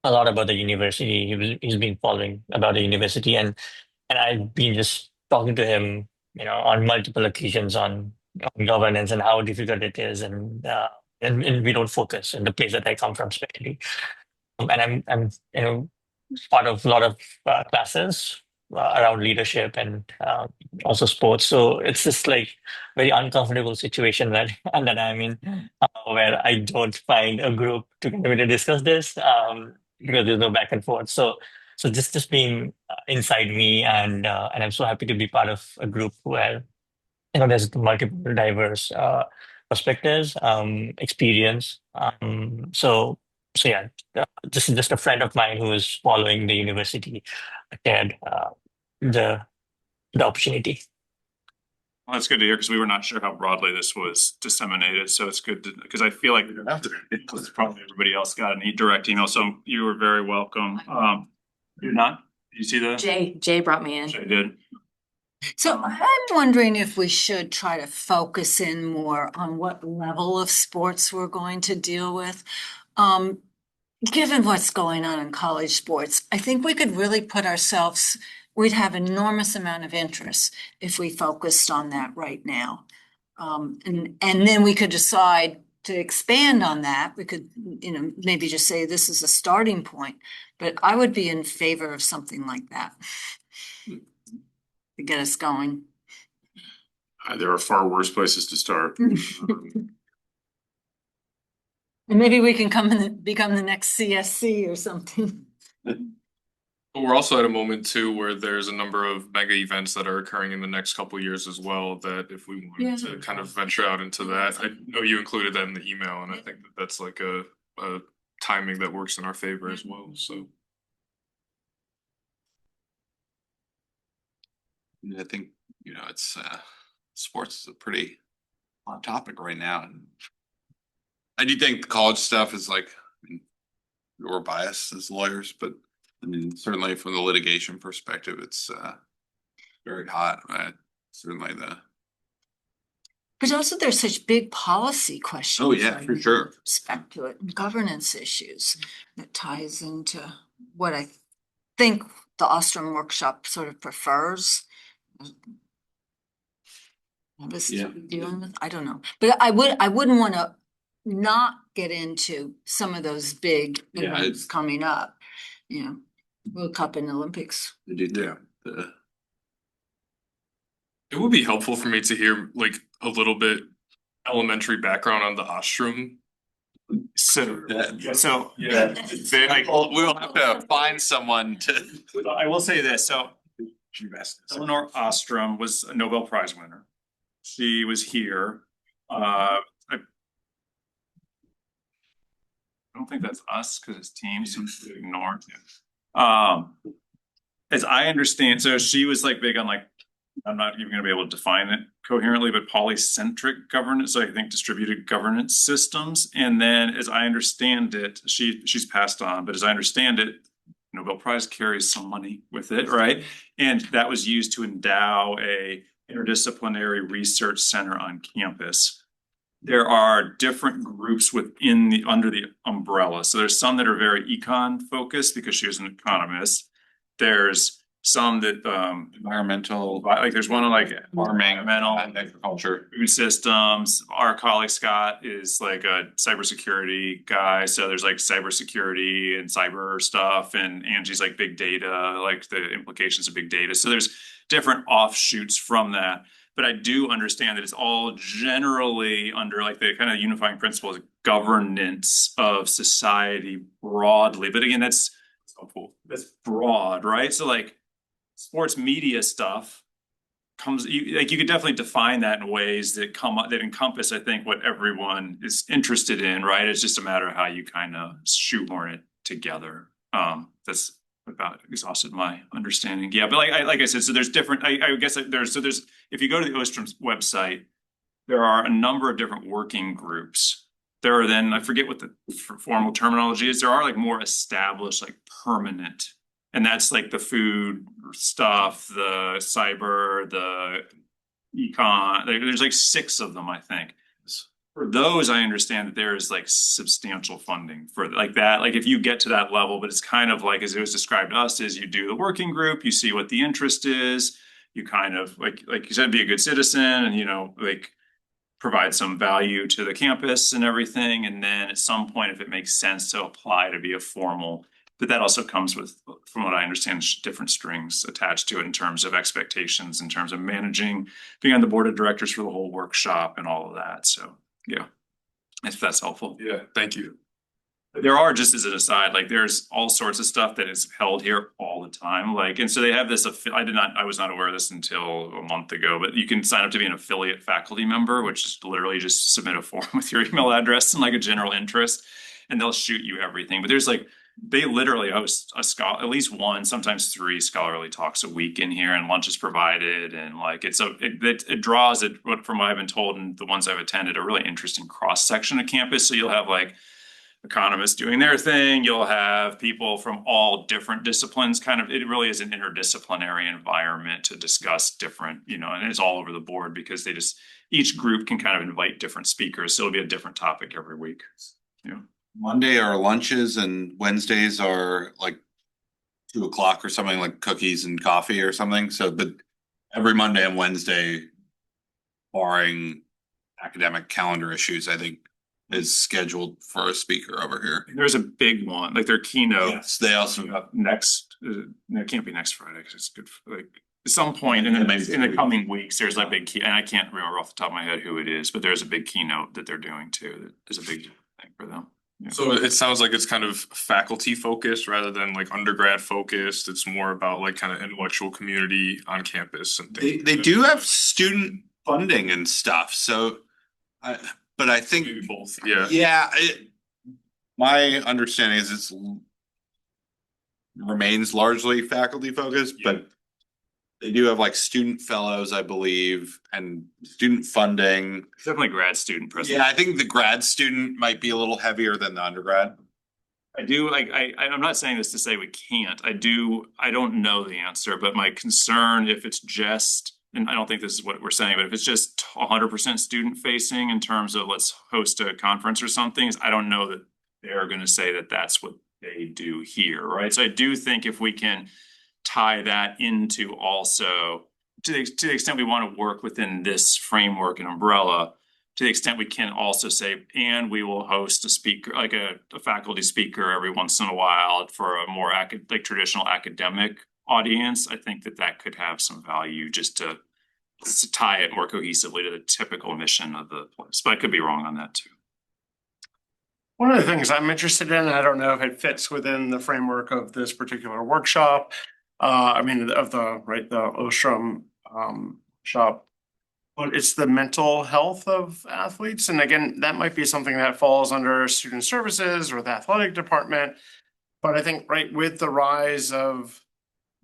a lot about the university. He's been following about the university, and I've been just talking to him, on multiple occasions on governance and how difficult it is, and we don't focus in the place that I come from, especially. And I'm part of a lot of classes around leadership and also sports. So it's just like very uncomfortable situation that that I'm in, where I don't find a group to continue to discuss this because there's no back and forth. So just being inside me, and I'm so happy to be part of a group where there's multiple diverse perspectives, experience. So yeah, just a friend of mine who is following the university had the the opportunity. Well, that's good to hear because we were not sure how broadly this was disseminated. So it's good to, because I feel like because probably everybody else got a neat direct email. So you were very welcome. You're not? Did you see that? Jay brought me in. Jay did. So I'm wondering if we should try to focus in more on what level of sports we're going to deal with. Given what's going on in college sports, I think we could really put ourselves, we'd have enormous amount of interest if we focused on that right now. And then we could decide to expand on that. We could, maybe just say this is a starting point, but I would be in favor of something like that to get us going. There are far worse places to start. And maybe we can become the next CSC or something. But we're also at a moment too where there's a number of mega events that are occurring in the next couple of years as well, that if we wanted to kind of venture out into that, I know you included that in the email, and I think that that's like a timing that works in our favor as well, so. I think, it's sports is a pretty hot topic right now. And I do think the college stuff is like, we're biased as lawyers, but I mean, certainly from the litigation perspective, it's very hot. Certainly But also there's such big policy questions. Oh, yeah, for sure. With respect to it, and governance issues that ties into what I think the Ostrom workshop sort of prefers. This is dealing with, I don't know, but I wouldn't want to not get into some of those big events coming up, World Cup and Olympics. Yeah. It would be helpful for me to hear like a little bit elementary background on the Ostrom. So we'll have to find someone to. I will say this. So Eleanor Ostrom was a Nobel Prize winner. She was here. I don't think that's us because it's teams, so ignore. As I understand, so she was like big on like, I'm not even going to be able to define it coherently, but polycentric governance. So I think distributed governance systems. And then as I understand it, she's passed on, but as I understand it, Nobel Prize carries some money with it, right? And that was used to endow a interdisciplinary research center on campus. There are different groups under the umbrella. So there's some that are very econ focused because she was an economist. There's some that environmental, like there's one on like farming, environmental, agriculture, food systems. Our colleague Scott is like a cybersecurity guy, so there's like cybersecurity and cyber stuff, and Angie's like big data, like the implications of big data. So there's different offshoots from that. But I do understand that it's all generally under like the kind of unifying principle is governance of society broadly. But again, that's broad, right? So like sports media stuff comes, you could definitely define that in ways that that encompass, I think, what everyone is interested in, right? It's just a matter of how you kind of shoehorn it together. That's about exhausted my understanding. Yeah, but like I said, so there's different. I guess there's if you go to the Ostrom's website, there are a number of different working groups. There are then, I forget what the formal terminology is. There are like more established, like permanent, and that's like the food stuff, the cyber, the econ. There's like 6 of them, I think. For those, I understand that there is like substantial funding for like that. Like if you get to that level, but it's kind of like as it was described to us, is you do the working group, you see what the interest is, you kind of like you said, be a good citizen, and like provide some value to the campus and everything. And then at some point, if it makes sense to apply to be a formal But that also comes with, from what I understand, different strings attached to it in terms of expectations, in terms of managing, being on the board of directors for the whole workshop and all of that. So, yeah, if that's helpful. Yeah, thank you. There are, just as an aside, like there's all sorts of stuff that is held here all the time. Like, and so they have this, I was not aware of this until a month ago, but you can sign up to be an affiliate faculty member, which is literally just submit a form with your email address and like a general interest, and they'll shoot you everything. But there's like, they literally host at least one, sometimes 3 scholarly talks a week in here, and lunch is provided. And like, it draws it, from what I've been told and the ones I've attended, a really interesting cross section of campus. So you'll have like economists doing their thing. You'll have people from all different disciplines. Kind of, it really is an interdisciplinary environment to discuss different, and it's all over the board because each group can kind of invite different speakers. So it'll be a different topic every week. Yeah. Monday are lunches and Wednesdays are like 2 o'clock or something, like cookies and coffee or something. So, but every Monday and Wednesday, barring academic calendar issues, I think is scheduled for a speaker over here. There's a big one, like their keynote. Yes, they also Up next, it can't be next Friday because it's good. Like at some point in the coming weeks, there's like big key, and I can't remember off the top of my head who it is, but there's a big keynote that they're doing too. That is a big thing for them. Yeah. So it sounds like it's kind of faculty focused rather than like undergrad focused. It's more about like kind of intellectual community on campus and things. They do have student funding and stuff. So, but I think maybe both. Yeah. Yeah. My understanding is it's remains largely faculty focused, but they do have like student fellows, I believe, and student funding. Definitely grad student president. Yeah, I think the grad student might be a little heavier than the undergrad. I do like I'm not saying this to say we can't. I don't know the answer, but my concern, if it's just, and I don't think this is what we're saying, but if it's just 100% student facing in terms of let's host a conference or something, is I don't know that they're going to say that that's what they do here, right? So I do think if we can tie that into also, to the extent we want to work within this framework and umbrella, to the extent we can also say, and we will host a speaker, like a faculty speaker every once in a while for a more like traditional academic audience. I think that could have some value just to tie it more cohesively to the typical mission of the place. But I could be wrong on that too. One of the things I'm interested in, I don't know if it fits within the framework of this particular workshop. The Ostrom shop, but it's the mental health of athletes. And again, that might be something that falls under student services or the athletic department. But I think with the rise of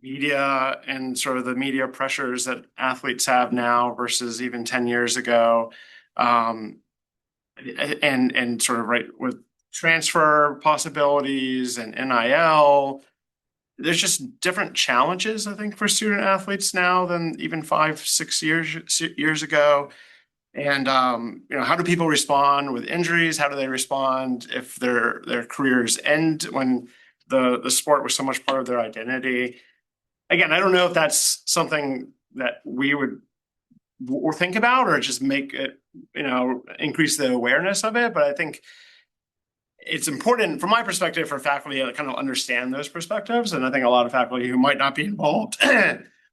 media and sort of the media pressures that athletes have now versus even 10 years ago, and sort of with transfer possibilities and NIL, there's just different challenges, I think, for student athletes now than even 5-6 years ago. And how do people respond with injuries? How do they respond if their careers end when the sport was so much part of their identity? Again, I don't know if that's something that we would or think about or just make it, increase the awareness of it. But I think it's important from my perspective for faculty to kind of understand those perspectives. And I think a lot of faculty who might not be involved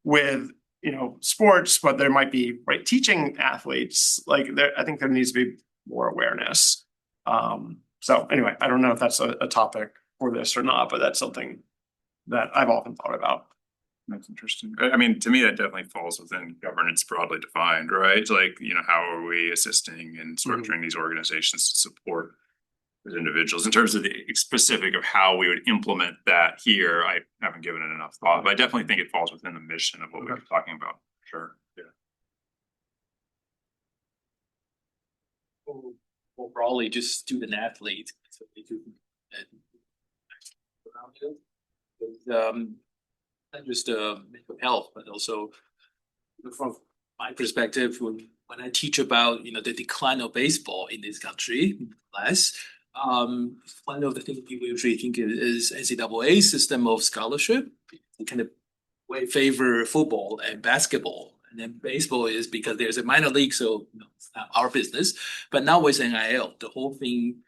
with, sports, but there might be teaching athletes, I think there needs to be more awareness. So anyway, I don't know if that's a topic for this or not, but that's something that I've often thought about. That's interesting. I mean, to me, that definitely falls within governance broadly defined, right? Like, how are we assisting and structuring these organizations to support those individuals in terms of the specific of how we would implement that here? I haven't given it enough thought, but I definitely think it falls within the mission of what we were talking about. Sure. Yeah. Or broadly, just student athlete. So they do not just mental health, but also from my perspective, when I teach about the decline of baseball in this country class, one of the things people usually think is NCAA system of scholarship. They kind of favor football and basketball, and then baseball is because there's a minor league, so it's not our business. But now with NIL, the whole thing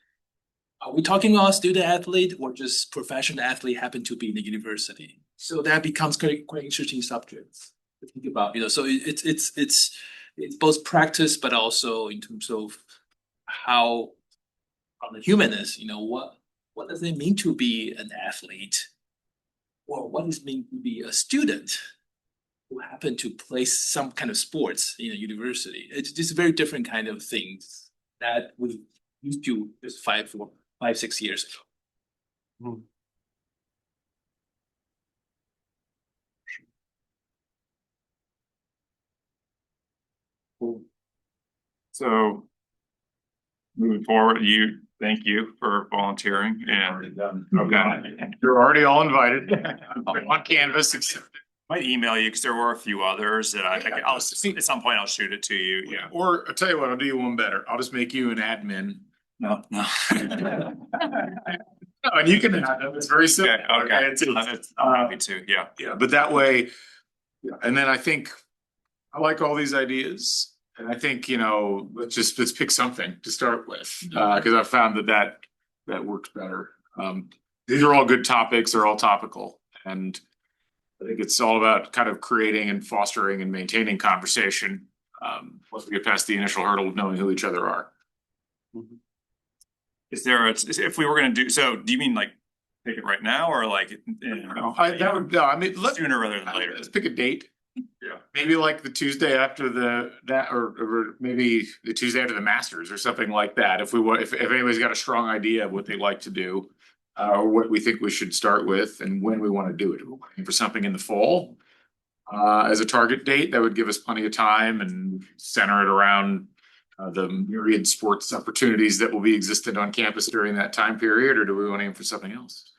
are we talking about student athlete or just professional athlete happen to be in the university? So that becomes quite interesting subjects to think about, so it's both practice, but also in terms of how the human is, what does it mean to be an athlete? Or what does it mean to be a student who happen to play some kind of sports in a university? It's just very different kind of things that we used to just 6 years ago. So moving forward, thank you for volunteering and, okay. You're already all invited. I'm on canvas. Might email you because there were a few others that I'll at some point I'll shoot it to you. Yeah. Or I'll tell you what, I'll do you one better. I'll just make you an admin. No. No, and you can add them. It's very simple. Okay. I'm happy to. Yeah. Yeah, but that way, and then I think I like all these ideas. And I think, let's pick something to start with, because I found that works better. These are all good topics. They're all topical. And I think it's all about kind of creating and fostering and maintaining conversation once we get past the initial hurdle of knowing who each other are. If we were going to do you mean like take it right now or like sooner rather than later? Let's pick a date. Yeah. Maybe like the Tuesday after or maybe the Tuesday after the Masters or something like that. If anybody's got a strong idea of what they'd like to do, or what we think we should start with and when we want to do it. We're looking for something in the fall as a target date that would give us plenty of time and center it around the myriad sports opportunities that will be existent on campus during that time period, or do we want to aim for something else?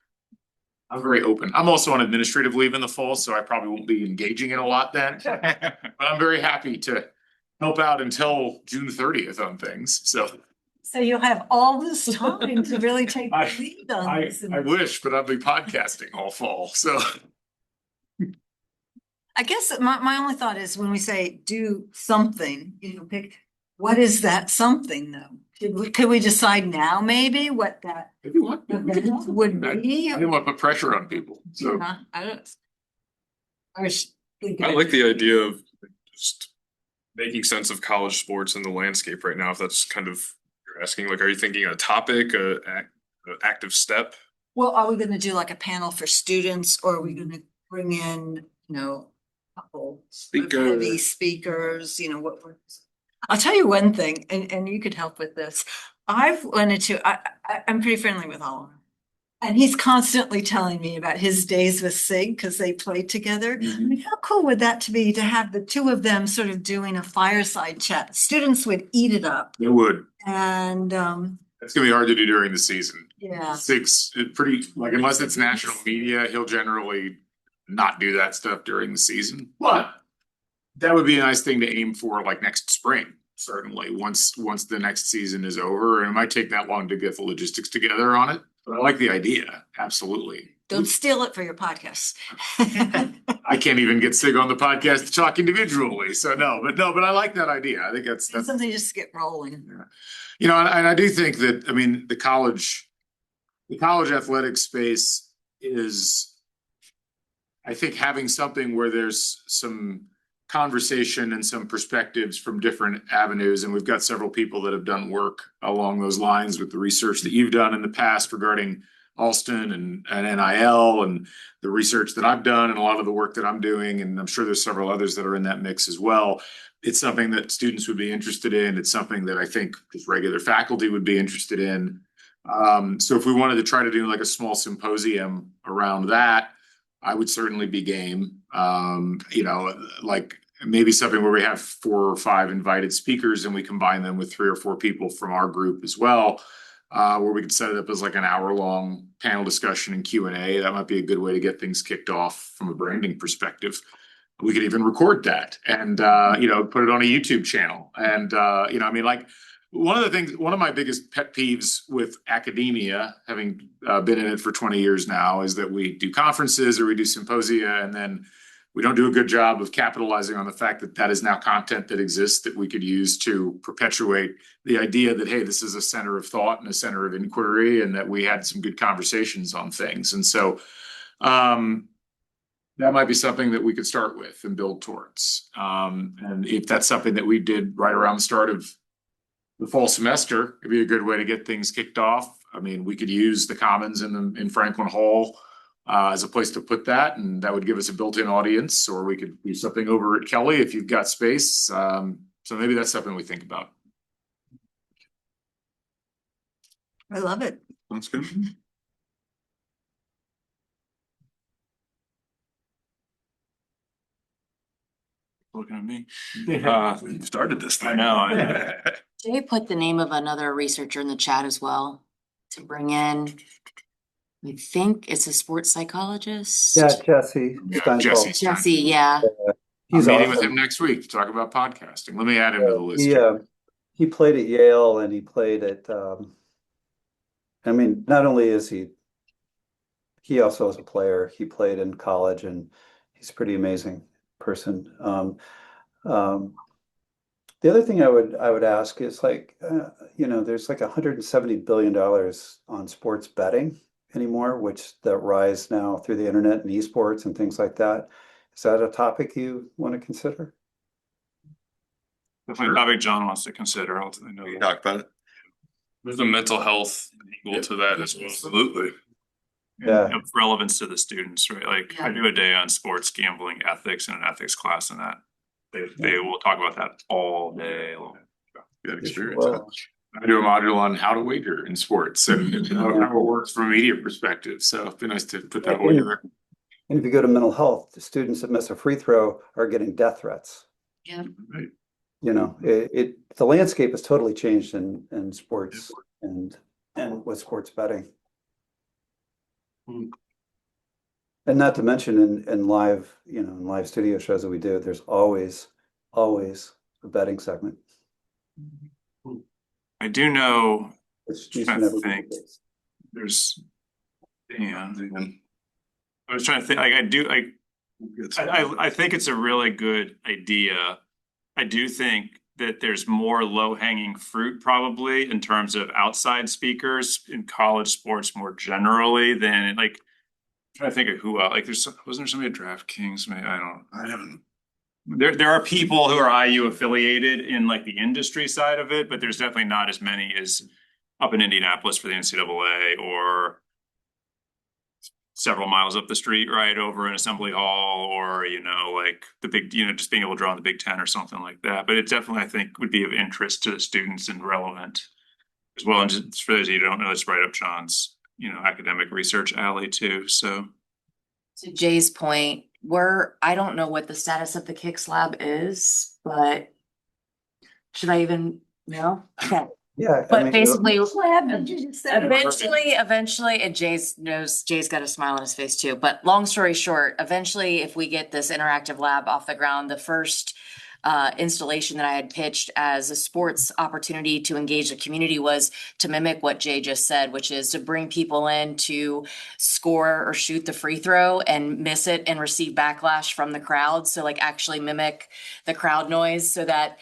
I'm very open. I'm also on administrative leave in the fall, so I probably won't be engaging in a lot then. But I'm very happy to help out until June 30th on things. So you'll have all this time to really take the lead on this. I wish, but I'll be podcasting all fall. So I guess my only thought is when we say do something, pick what is that something though? Could we decide now maybe what that if you want, would be? I didn't want to put pressure on people. So I like the idea of just making sense of college sports and the landscape right now. If that's kind of you're asking, like, are you thinking a topic, a active step? Well, are we going to do like a panel for students, or are we going to bring in, a couple heavy speakers? I'll tell you one thing, and you could help with this. I've wanted to. I'm pretty friendly with all of them. And he's constantly telling me about his days with Sig because they played together. I mean, how cool would that be to have the two of them sort of doing a fireside chat? Students would eat it up. They would. And it's gonna be hard to do during the season. Yeah. Sig's pretty unless it's national media, he'll generally not do that stuff during the season. But that would be a nice thing to aim for like next spring. Certainly, once the next season is over, and it might take that long to get the logistics together on it. But I like the idea. Absolutely. Don't steal it for your podcast. I can't even get Sig on the podcast to talk individually. So but I like that idea. I think that's something just to get rolling. And I do think that, the college athletic space is, I think, having something where there's some conversation and some perspectives from different avenues. And we've got several people that have done work along those lines with the research that you've done in the past regarding Alston and NIL, and the research that I've done and a lot of the work that I'm doing. And I'm sure there's several others that are in that mix as well. It's something that students would be interested in. It's something that I think just regular faculty would be interested in. So if we wanted to try to do like a small symposium around that, I would certainly be game. Like maybe something where we have 4 or 5 invited speakers and we combine them with 3 or 4 people from our group as well, where we could set it up as like an hour-long panel discussion and Q&A. That might be a good way to get things kicked off from a branding perspective. We could even record that and, put it on a YouTube channel. And, one of my biggest pet peeves with academia, having been in it for 20 years now, is that we do conferences or we do symposia, and then we don't do a good job of capitalizing on the fact that that is now content that exists that we could use to perpetuate the idea that, hey, this is a center of thought and a center of inquiry, and that we had some good conversations on things. And so that might be something that we could start with and build towards. And if that's something that we did right around the start of the fall semester, it'd be a good way to get things kicked off. I mean, we could use the Commons in Franklin Hall as a place to put that, and that would give us a built-in audience. Or we could do something over at Kelly if you've got space. So maybe that's something we think about. I love it. Sounds good. Looking at me. You started this thing. I know. Jay put the name of another researcher in the chat as well to bring in. I think it's a sports psychologist. Yeah, Jesse. Yeah, Jesse. Jesse, yeah. I'm He's meeting with awesome. him next week to talk about podcasting. Let me add him to the list. He played at Yale and he played at, I mean, not only is he also is a player, he played in college and he's a pretty amazing person. The other thing I would ask is like, there's like $170 billion on sports betting anymore, which that rise now through the internet and esports and things like that. Is that a topic you want to consider? Definitely a topic John wants to consider. I know You talk about it. There's a mental health equal to that as well. Absolutely. Yeah. Of relevance to the students, right? Like I do a day on sports gambling ethics in an ethics class, and that they will talk about that all day long. Good experience. Well, I do a module on how to wager in sports and how it works from a media perspective. So it'd be nice to put that away. and if you go to mental health, the students that miss a free throw are getting death threats. Yeah. Right. The landscape has totally changed in sports and with sports betting. And not to mention in live studio shows that we do, there's always a betting segment. I do know. Which I'm used to trying never to be the think. case. There's. Dan. I was trying to think. Like I think it's a really good idea. I do think that there's more low-hanging fruit probably in terms of outside speakers in college sports more generally than like. I'm trying to think of who else. Like wasn't there somebody at DraftKings? Maybe I haven't. There are people who are IU affiliated in like the industry side of it, but there's definitely not as many as up in Indianapolis for the NCAA or several miles up the street, right over in Assembly Hall, or like the big, just being able to draw in the Big Ten or something like that. But it definitely, I think, would be of interest to the students and relevant as well. And just for those of you who don't know, it's right up John's, academic research alley too. So To Jay's point, I don't know what the status of the Kicks Lab is, but should I even know? Okay. Yeah. But basically, Eventually. eventually, and Jay's got a smile on his face too. But long story short, eventually, if we get this interactive lab off the ground, the first installation that I had pitched as a sports opportunity to engage the community was to mimic what Jay just said, which is to bring people in to score or shoot the free throw and miss it and receive backlash from the crowd. So like actually mimic the crowd noise so that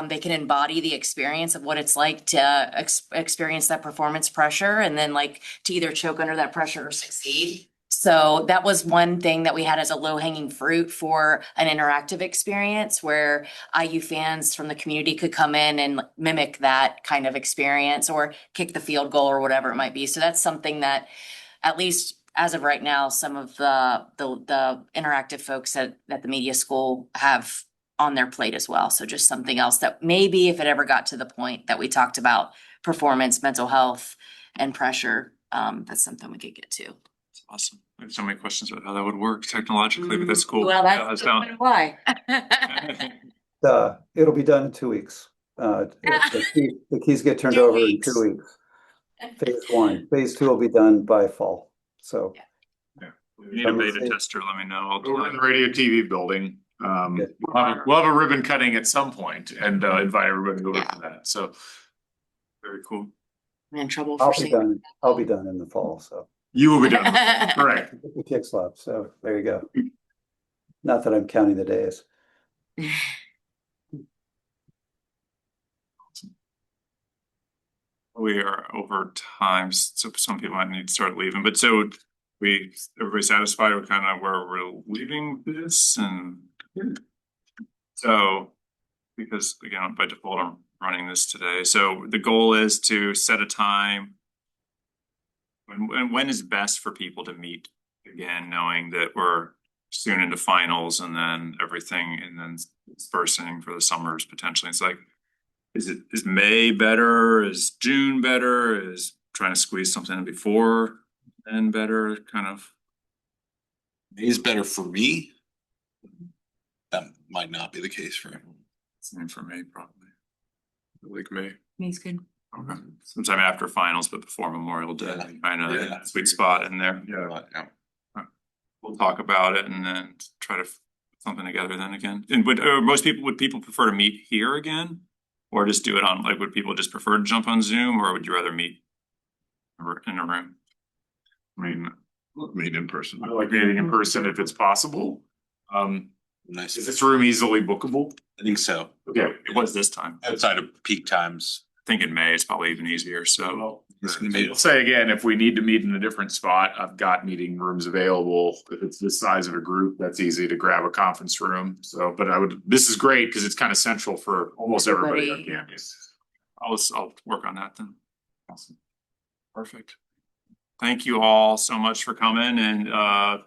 they can embody the experience of what it's like to experience that performance pressure and then like to either choke under that pressure or succeed. So that was one thing that we had as a low hanging fruit for an interactive experience where IU fans from the community could come in and mimic that kind of experience or kick the field goal or whatever it might be. So that's something that at least as of right now, some of the interactive folks at the media school have on their plate as well. So just something else that maybe if it ever got to the point that we talked about performance, mental health and pressure, that's something we could get to. it's awesome. I have so many questions about how that would work technologically, but that's cool. Well, Yeah, that's sound- why. It'll be done in 2 weeks. The keys get turned 2 over in weeks. 2 weeks. Phase 1, phase 2 will be done by fall. So If you need a beta tester, let me know. We're in the radio TV building. We'll have a ribbon cutting at some point and invite everybody over to that. So Very cool. I'm in trouble for I'll be saying. done. I'll be done in the fall. So you will be done. Correct. the Kicks Lab. So there you go. Not that I'm counting the days. We are over time, so some people might need to start leaving, but so everybody satisfied with kind of where we're leaving this and so, because again, by default, I'm running this today. So the goal is to set a time. When is best for people to meet again, knowing that we're soon into finals and then everything and then dispersing for the summers potentially. It's like, is May better? Is June better? Is trying to squeeze something in before then better? Kind of. May's better for me. That might not be the case for everyone. Same for me, probably. Like May. Me's good. Okay. Sometime after finals, but before Memorial Day, Yeah. kind of Yeah. sweet spot in there. Yeah. We'll talk about it and then try to put something together then again. And would people prefer to meet here again? Or just do it on, like, would people just prefer to jump on Zoom or would you rather meet in a room? I mean, Meet in person. I like meeting in person if it's possible. Nice. Is this room easily bookable? I think so. Okay. It was this time. I Outside of peak times. think in May it's probably even easier, so. It's gonna be. I'll say again, if we need to meet in a different spot, I've got meeting rooms available. If it's this size of a group, that's easy to grab a conference room. So, but this is great because it's kind of central for almost everybody on Everybody. campus. I'll work on that then. Awesome. Perfect. Thank you all so much for coming and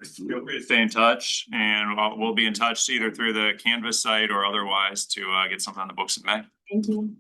feel free to stay in touch and we'll be in touch either through the Canvas site or otherwise to get something on the books in May. Thank you.